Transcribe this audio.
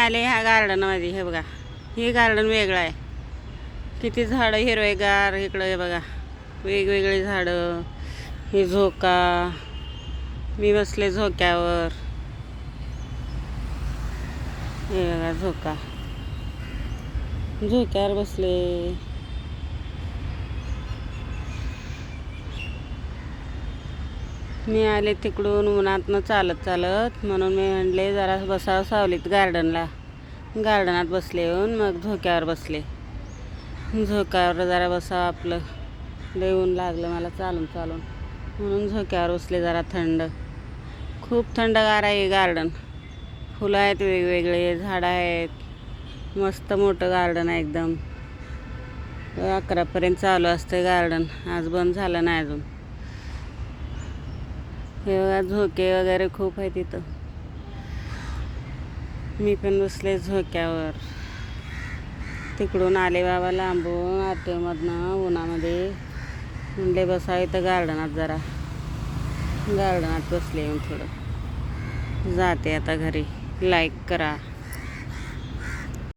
आले ह्या गार्डनमध्ये. हे बघा, हे गार्डन वेगळं आहे. किती झाडं हिरवेगार इकडं. हे बघा, वेगवेगळे झाडं. ही झोका. मी बसले झोक्यावर. हे बघा झोका, झोक्यावर बसले. मी आले तिकडून उन्हातनं चालत म्हणून मी म्हणले जरा बसावं सावलीत गार्डनात बसले. येऊन मग झोक्यावर बसले. झोक्यावर जरा बसावं आपलं. लय ऊन लागलं मला चालून म्हणून झोक्यावर बसले. जरा थंड, खूप थंडगार आहे गार्डन. फुलं आहेत वेगवेगळे, झाडं आहेत. मस्त मोठं गार्डन आहे एकदम. 11पर्यंत चालू असतं गार्डन. आज बंद झालं नाही अजून. हे बघा झोके वगैरे खूप आहे तिथं. मी पण बसले झोक्यावर. तिकडून आले बाबा लांबून आरटीओमधनं उन्हामध्ये. म्हणले बसावं इथं गार्डनात. जरा गार्डनात बसले. येऊन थोडं जाते आता घरी. लाईक करा.